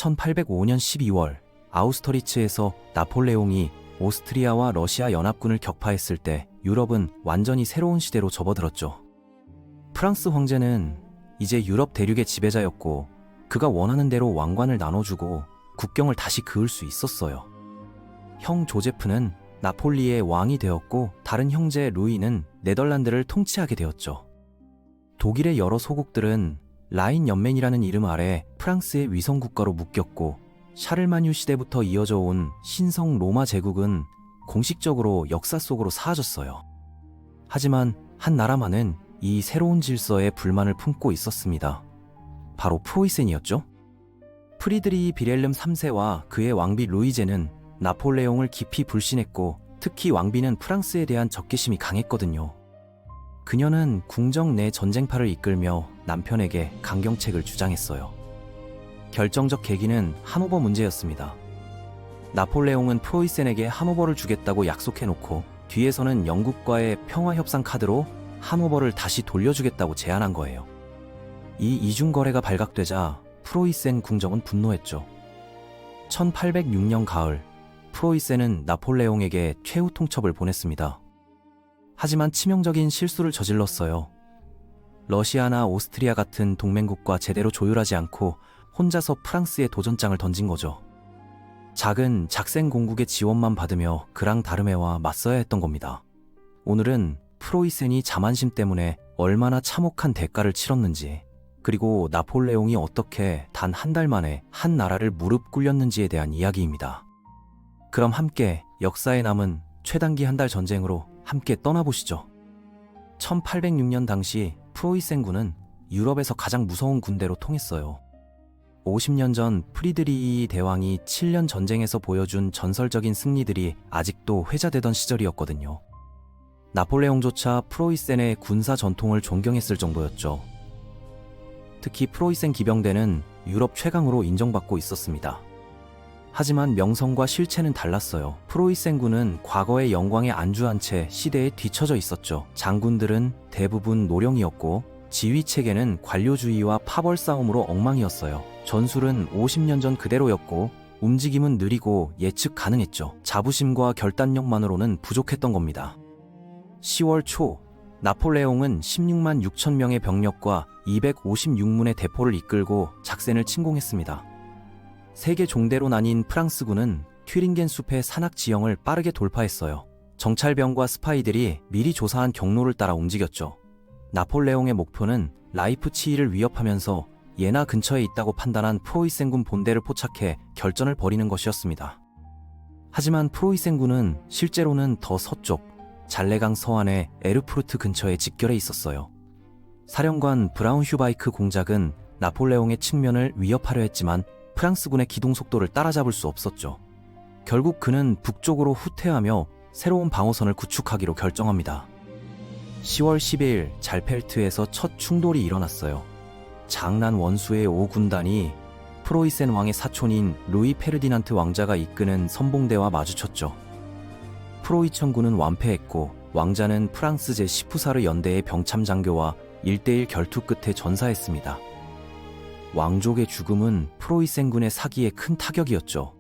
1805년 12월 아우스터리츠에서 나폴레옹이 오스트리아와 러시아 연합군을 격파했을 때 유럽은 완전히 새로운 시대로 접어들었죠. 프랑스 황제는 이제 유럽 대륙의 지배자였고 그가 원하는 대로 왕관을 나눠주고 국경을 다시 그을 수 있었어요. 형 조제프는 나폴리의 왕이 되었고 다른 형제 루이는 네덜란드를 통치하게 되었죠. 독일의 여러 소국들은 라인 연맹이라는 이름 아래 프랑스의 위성국가로 묶였고 샤를마뉴 시대부터 이어져 온 신성 로마 제국은 공식적으로 역사 속으로 사라졌어요. 하지만 한 나라만은 이 새로운 질서에 불만을 품고 있었습니다. 바로 프로이센이었죠. 프리드리히 비렐름 3세와 그의 왕비 루이제는 나폴레옹을 깊이 불신했고 특히 왕비는 프랑스에 대한 적개심이 강했거든요. 그녀는 궁정 내 전쟁파를 이끌며 남편에게 강경책을 주장했어요. 결정적 계기는 하노버 문제였습니다. 나폴레옹은 프로이센에게 하노버를 주겠다고 약속해놓고 뒤에서는 영국과의 평화협상 카드로 하노버를 다시 돌려주겠다고 제안한 거예요. 이 이중거래가 발각되자 프로이센 궁정은 분노했죠. 1806년 가을, 프로이센은 나폴레옹에게 최후 통첩을 보냈습니다. 하지만 치명적인 실수를 저질렀어요. 러시아나 오스트리아 같은 동맹국과 제대로 조율하지 않고 혼자서 프랑스에 도전장을 던진 거죠. 작은 작생 공국의 지원만 받으며 그랑 다르메와 맞서야 했던 겁니다. 오늘은 프로이센이 자만심 때문에 얼마나 참혹한 대가를 치렀는지, 그리고 나폴레옹이 어떻게 단 한 달 만에 한 나라를 무릎 꿇렸는지에 대한 이야기입니다. 그럼 함께 역사에 남은 최단기 한 달 전쟁으로 함께 떠나보시죠. 1806년 당시 프로이센군은 유럽에서 가장 무서운 군대로 통했어요. 50년 전 프리드리히 대왕이 7년 전쟁에서 보여준 전설적인 승리들이 아직도 회자되던 시절이었거든요. 나폴레옹조차 프로이센의 군사 전통을 존경했을 정도였죠. 특히 프로이센 기병대는 유럽 최강으로 인정받고 있었습니다. 하지만 명성과 실체는 달랐어요. 프로이센군은 과거의 영광에 안주한 채 시대에 뒤처져 있었죠. 장군들은 대부분 노령이었고 지휘체계는 관료주의와 파벌 싸움으로 엉망이었어요. 전술은 50년 전 그대로였고 움직임은 느리고 예측 가능했죠. 자부심과 결단력만으로는 부족했던 겁니다. 10월 초 나폴레옹은 16만 6천 명의 병력과 256문의 대포를 이끌고 작센을 침공했습니다. 세 개 종대로 나뉜 프랑스군은 튜링겐 숲의 산악 지형을 빠르게 돌파했어요. 정찰병과 스파이들이 미리 조사한 경로를 따라 움직였죠. 나폴레옹의 목표는 라이프치히를 위협하면서 예나 근처에 있다고 판단한 프로이센군 본대를 포착해 결전을 벌이는 것이었습니다. 하지만 프로이센군은 실제로는 더 서쪽, 잘레강 서안의 에르푸르트 근처에 직결해 있었어요. 사령관 브라운슈바이크 공작은 나폴레옹의 측면을 위협하려 했지만 프랑스군의 기동 속도를 따라잡을 수 없었죠. 결국 그는 북쪽으로 후퇴하며 새로운 방어선을 구축하기로 결정합니다. 10월 12일 잘펠트에서 첫 충돌이 일어났어요. 장난 원수의 5군단이 프로이센 왕의 사촌인 루이 페르디난트 왕자가 이끄는 선봉대와 마주쳤죠. 프로이천군은 완패했고 왕자는 프랑스 제10후사르 연대의 병참 장교와 1대1 결투 끝에 전사했습니다. 왕족의 죽음은 프로이센군의 사기에 큰 타격이었죠.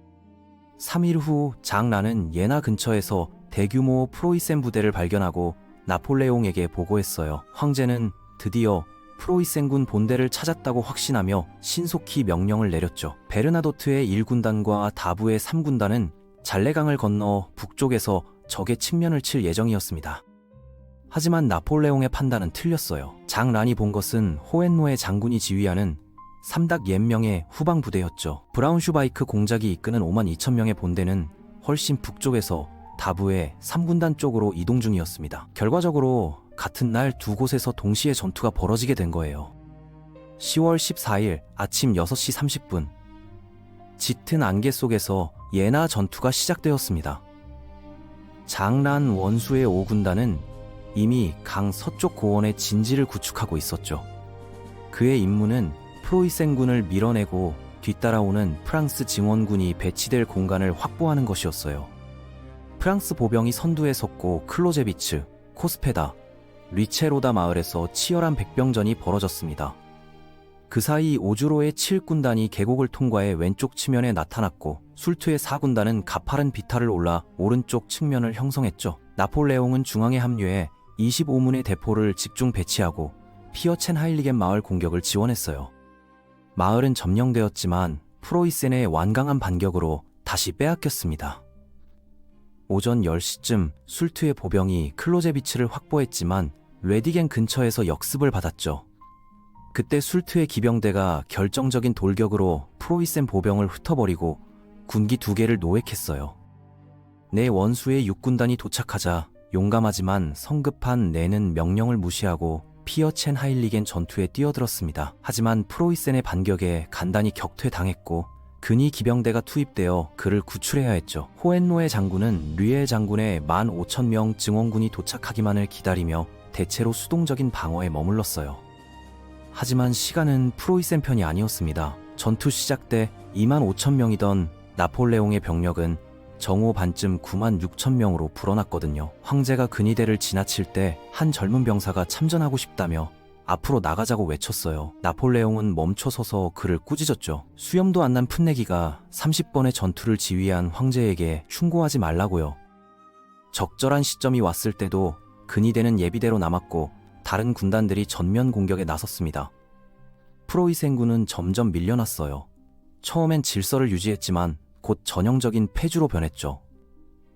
3일 후 장란은 예나 근처에서 대규모 프로이센 부대를 발견하고 나폴레옹에게 보고했어요. 황제는 드디어 프로이센군 본대를 찾았다고 확신하며 신속히 명령을 내렸죠. 베르나도트의 1군단과 다부의 3군단은 잘레강을 건너 북쪽에서 적의 측면을 칠 예정이었습니다. 하지만 나폴레옹의 판단은 틀렸어요. 장란이 본 것은 호헨로의 장군이 지휘하는 삼닥 옌명의 후방 부대였죠. 브라운슈바이크 공작이 이끄는 5만 2천 명의 본대는 훨씬 북쪽에서 다부의 3군단 쪽으로 이동 중이었습니다. 결과적으로 같은 날 두 곳에서 동시에 전투가 벌어지게 된 거예요. 10월 14일 아침 6시 30분 짙은 안개 속에서 예나 전투가 시작되었습니다. 장란 원수의 5군단은 이미 강 서쪽 고원에 진지를 구축하고 있었죠. 그의 임무는 프로이센군을 밀어내고 뒤따라오는 프랑스 증원군이 배치될 공간을 확보하는 것이었어요. 프랑스 보병이 선두에 섰고 클로제비츠, 코스페다, 리체로다 마을에서 치열한 백병전이 벌어졌습니다. 그 사이 오주로의 7군단이 계곡을 통과해 왼쪽 측면에 나타났고 술투의 4군단은 가파른 비탈을 올라 오른쪽 측면을 형성했죠. 나폴레옹은 중앙에 합류해 25문의 대포를 집중 배치하고 피어첸 하일리겐 마을 공격을 지원했어요. 마을은 점령되었지만 프로이센의 완강한 반격으로 다시 빼앗겼습니다. 오전 10시쯤 술투의 보병이 클로제비츠를 확보했지만 레디겐 근처에서 역습을 받았죠. 그때 술투의 기병대가 결정적인 돌격으로 프로이센 보병을 흩어버리고 군기 2개를 노획했어요. 내 원수의 6군단이 도착하자 용감하지만 성급한 내는 명령을 무시하고 피어첸 하일리겐 전투에 뛰어들었습니다. 하지만 프로이센의 반격에 간단히 격퇴당했고 근위 기병대가 투입되어 그를 구출해야 했죠. 호헨로의 장군은 류엘 장군의 15,000명 증원군이 도착하기만을 기다리며 대체로 수동적인 방어에 머물렀어요. 하지만 시간은 프로이센 편이 아니었습니다. 전투 시작 때 25,000명이던 나폴레옹의 병력은 정오 반쯤 96,000명으로 불어났거든요. 황제가 근위대를 지나칠 때 한 젊은 병사가 참전하고 싶다며 앞으로 나가자고 외쳤어요. 나폴레옹은 멈춰서서 그를 꾸짖었죠. 수염도 안 난 풋내기가 30번의 전투를 지휘한 황제에게 충고하지 말라고요. 적절한 시점이 왔을 때도 근위대는 예비대로 남았고 다른 군단들이 전면 공격에 나섰습니다. 프로이센군은 점점 밀려났어요. 처음엔 질서를 유지했지만 곧 전형적인 패주로 변했죠.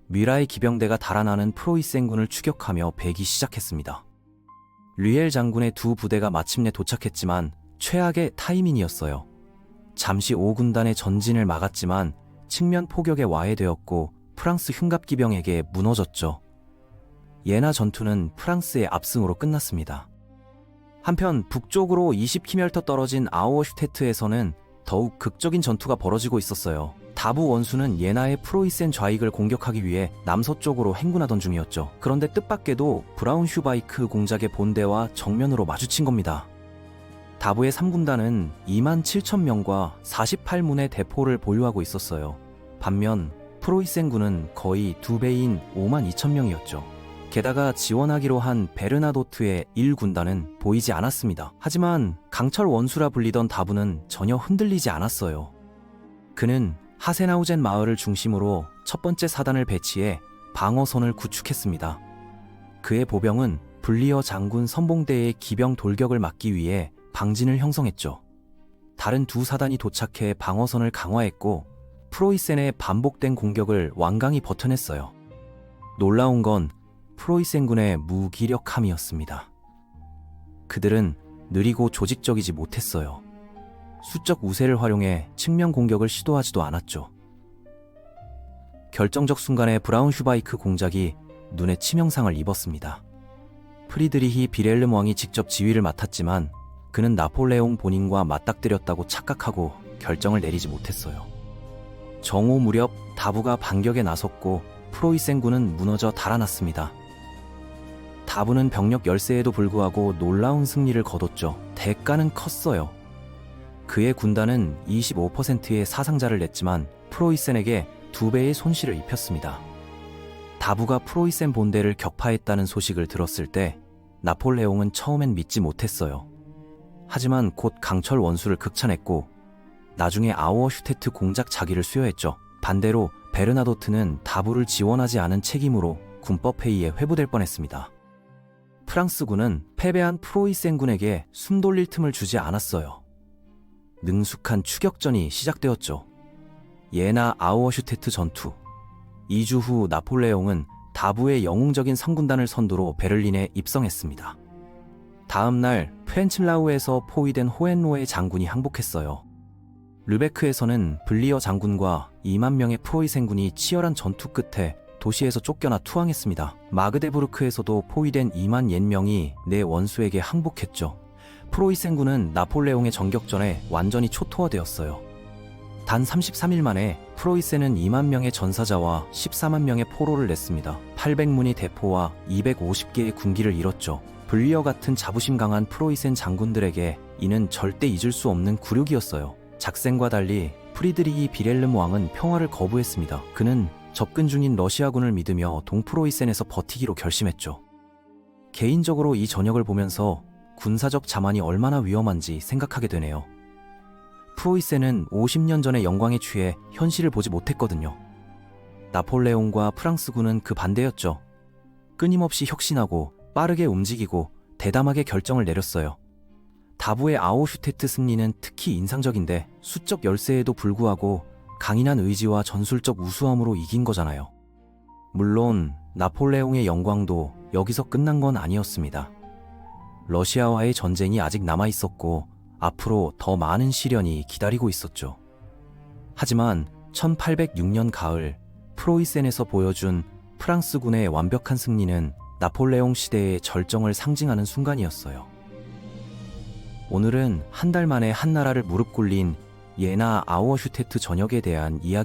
뮤라의 기병대가 달아나는 프로이센군을 추격하며 베기 시작했습니다. 류엘 장군의 2 부대가 마침내 도착했지만 최악의 타이밍이었어요. 잠시 5군단의 전진을 막았지만 측면 포격에 와해되었고 프랑스 흉갑기병에게 무너졌죠. 예나 전투는 프랑스의 압승으로 끝났습니다. 한편 북쪽으로 20km 떨어진 아우어슈테트에서는 더욱 극적인 전투가 벌어지고 있었어요. 다부 원수는 예나의 프로이센 좌익을 공격하기 위해 남서쪽으로 행군하던 중이었죠. 그런데 뜻밖에도 브라운슈바이크 공작의 본대와 정면으로 마주친 겁니다. 다부의 3군단은 27,000명과 48문의 대포를 보유하고 있었어요. 반면 프로이센군은 거의 2배인 52,000명이었죠. 게다가 지원하기로 한 베르나도트의 1군단은 보이지 않았습니다. 하지만 강철 원수라 불리던 다부는 전혀 흔들리지 않았어요. 그는 하세나우젠 마을을 중심으로 첫 번째 사단을 배치해 방어선을 구축했습니다. 그의 보병은 블리어 장군 선봉대의 기병 돌격을 막기 위해 방진을 형성했죠. 다른 2 사단이 도착해 방어선을 강화했고 프로이센의 반복된 공격을 완강히 버텨냈어요. 놀라운 건 프로이센군의 무기력함이었습니다. 그들은 느리고 조직적이지 못했어요. 수적 우세를 활용해 측면 공격을 시도하지도 않았죠. 결정적 순간에 브라운슈바이크 공작이 눈에 치명상을 입었습니다. 프리드리히 비렐름 왕이 직접 지휘를 맡았지만 그는 나폴레옹 본인과 맞닥뜨렸다고 착각하고 결정을 내리지 못했어요. 정오 무렵 다부가 반격에 나섰고 프로이센군은 무너져 달아났습니다. 다부는 병력 열세에도 불구하고 놀라운 승리를 거뒀죠. 대가는 컸어요. 그의 군단은 25%의 사상자를 냈지만 프로이센에게 2배의 손실을 입혔습니다. 다부가 프로이센 본대를 격파했다는 소식을 들었을 때 나폴레옹은 처음엔 믿지 못했어요. 하지만 곧 강철 원수를 극찬했고 나중에 아우어슈테트 공작 자기를 수여했죠. 반대로 베르나도트는 다부를 지원하지 않은 책임으로 군법회의에 회부될 뻔했습니다. 프랑스군은 패배한 프로이센군에게 숨 돌릴 틈을 주지 않았어요. 능숙한 추격전이 시작되었죠. 예나 아우어슈테트 전투. 2주 후 나폴레옹은 다부의 영웅적인 성군단을 선두로 베를린에 입성했습니다. 다음 날 프렌칠라우에서 포위된 호헨로의 장군이 항복했어요. 르베크에서는 블리어 장군과 2만 명의 프로이센군이 치열한 전투 끝에 도시에서 쫓겨나 투항했습니다. 마그데부르크에서도 포위된 2만 옌명이 내 원수에게 항복했죠. 프로이센군은 나폴레옹의 전격전에 완전히 초토화되었어요. 단 33일 만에 프로이센은 2만 명의 전사자와 14만 명의 포로를 냈습니다. 800문의 대포와 250개의 군기를 잃었죠. 블리어 같은 자부심 강한 프로이센 장군들에게 이는 절대 잊을 수 없는 굴욕이었어요. 작센과 달리 프리드리히 비렐름 왕은 평화를 거부했습니다. 그는 접근 중인 러시아군을 믿으며 동프로이센에서 버티기로 결심했죠. 개인적으로 이 전역을 보면서 군사적 자만이 얼마나 위험한지 생각하게 되네요. 프로이센은 50년 전의 영광에 취해 현실을 보지 못했거든요. 나폴레옹과 프랑스군은 그 반대였죠. 끊임없이 혁신하고 빠르게 움직이고 대담하게 결정을 내렸어요. 다부의 아우슈테트 승리는 특히 인상적인데 수적 열세에도 불구하고 강인한 의지와 전술적 우수함으로 이긴 거잖아요. 물론 나폴레옹의 영광도 여기서 끝난 건 아니었습니다. 러시아와의 전쟁이 아직 남아 있었고 앞으로 더 많은 시련이 기다리고 있었죠. 하지만 1806년 가을 프로이센에서 보여준 프랑스군의 완벽한 승리는 나폴레옹 시대의 절정을 상징하는 순간이었어요. 오늘은 한 달 만에 한 나라를 무릎 꿇린 예나 아우어슈테트 전역에 대한 이야기였습니다.